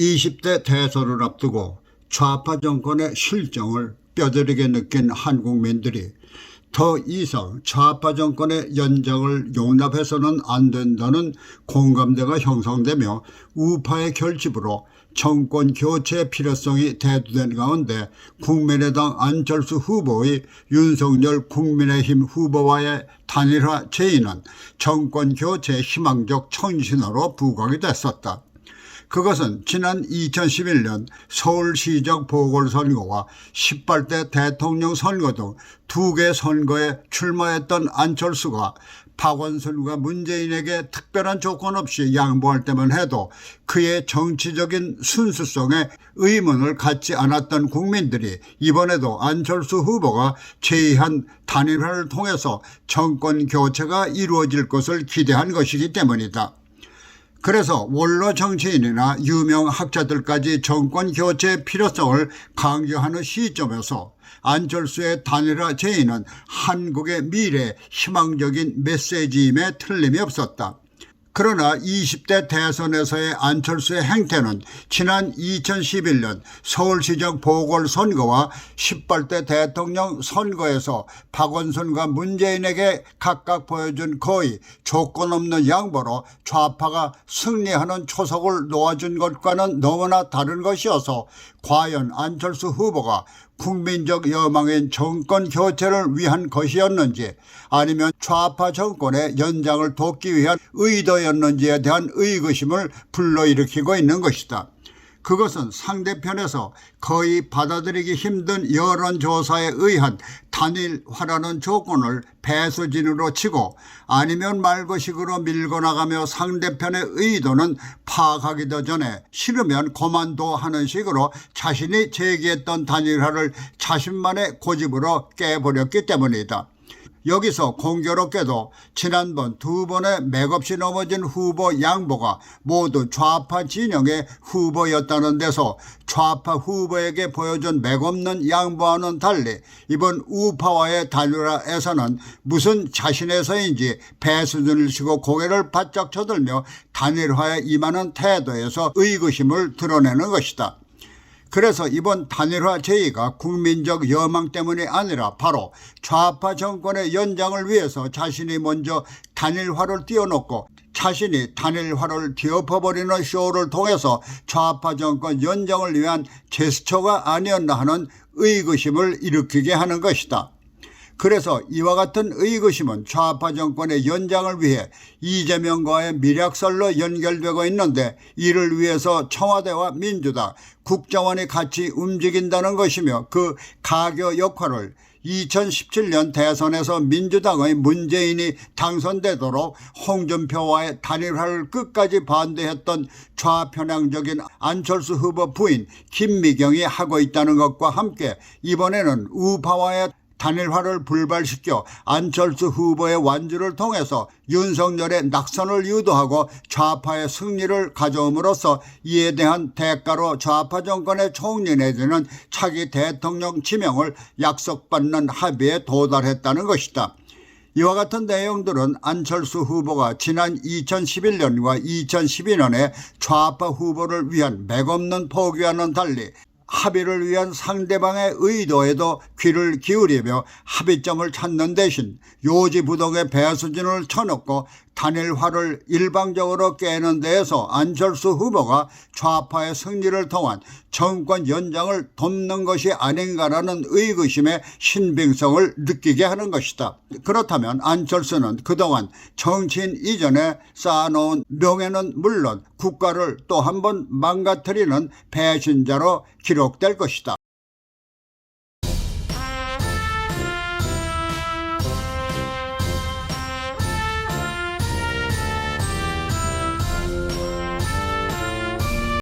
20대 대선을 앞두고 좌파 정권의 실정을 뼈저리게 느낀 한국민들이 더 이상 좌파 정권의 연장을 용납해서는 안 된다는 공감대가 형성되며 우파의 결집으로 정권 교체의 필요성이 대두된 가운데 국민의당 안철수 후보의 윤석열 국민의힘 후보와의 단일화 제의는 정권 교체의 희망적 청신호로 부각이 됐었다. 그것은 지난 2011년 서울시장 보궐선거와 18대 대통령 선거 등 두 개 선거에 출마했던 안철수가 박원순과 문재인에게 특별한 조건 없이 양보할 때만 해도 그의 정치적인 순수성에 의문을 갖지 않았던 국민들이 이번에도 안철수 후보가 제의한 단일화를 통해서 정권 교체가 이루어질 것을 기대한 것이기 때문이다. 그래서 원로 정치인이나 유명 학자들까지 정권 교체의 필요성을 강조하는 시점에서 안철수의 단일화 제의는 한국의 미래에 희망적인 메시지임에 틀림이 없었다. 그러나 20대 대선에서의 안철수의 행태는 지난 2011년 서울시장 보궐선거와 18대 대통령 선거에서 박원순과 문재인에게 각각 보여준 거의 조건 없는 양보로 좌파가 승리하는 초석을 놓아준 것과는 너무나 다른 것이어서 과연 안철수 후보가 국민적 여망인 정권 교체를 위한 것이었는지 아니면 좌파 정권의 연장을 돕기 위한 의도였는지에 대한 의구심을 불러일으키고 있는 것이다. 그것은 상대편에서 거의 받아들이기 힘든 여론조사에 의한 단일화라는 조건을 배수진으로 치고 아니면 말고식으로 밀고 나가며 상대편의 의도는 파악하기도 전에 싫으면 그만둬 하는 식으로 자신이 제기했던 단일화를 자신만의 고집으로 깨버렸기 때문이다. 여기서 공교롭게도 지난번 두 번의 맥없이 넘어진 후보 양보가 모두 좌파 진영의 후보였다는 데서 좌파 후보에게 보여준 맥없는 양보와는 달리 이번 우파와의 단일화에서는 무슨 자신에서인지 배수준을 치고 고개를 바짝 쳐들며 단일화에 임하는 태도에서 의구심을 드러내는 것이다. 그래서 이번 단일화 제의가 국민적 여망 때문이 아니라 바로 좌파 정권의 연장을 위해서 자신이 먼저 단일화를 띄워놓고 자신이 단일화를 뒤엎어버리는 쇼를 통해서 좌파 정권 연장을 위한 제스처가 아니었나 하는 의구심을 일으키게 하는 것이다. 그래서 이와 같은 의구심은 좌파 정권의 연장을 위해 이재명과의 미략설로 연결되고 있는데 이를 위해서 청와대와 민주당, 국정원이 같이 움직인다는 것이며 그 가교 역할을 2017년 대선에서 민주당의 문재인이 당선되도록 홍준표와의 단일화를 끝까지 반대했던 좌편향적인 안철수 후보 부인 김미경이 하고 있다는 것과 함께 이번에는 우파와의 단일화를 불발시켜 안철수 후보의 완주를 통해서 윤석열의 낙선을 유도하고 좌파의 승리를 가져옴으로써 이에 대한 대가로 좌파 정권의 총리 내지는 차기 대통령 지명을 약속받는 합의에 도달했다는 것이다. 이와 같은 내용들은 안철수 후보가 지난 2011년과 2012년에 좌파 후보를 위한 맥없는 포기와는 달리 합의를 위한 상대방의 의도에도 귀를 기울이며 합의점을 찾는 대신 요지부동의 배수진을 쳐놓고 단일화를 일방적으로 깨는 데에서 안철수 후보가 좌파의 승리를 통한 정권 연장을 돕는 것이 아닌가라는 의구심의 신빙성을 느끼게 하는 것이다. 그렇다면 안철수는 그동안 정치인 이전에 쌓아놓은 명예는 물론 국가를 또 한 번 망가뜨리는 배신자로 기록될 것이다.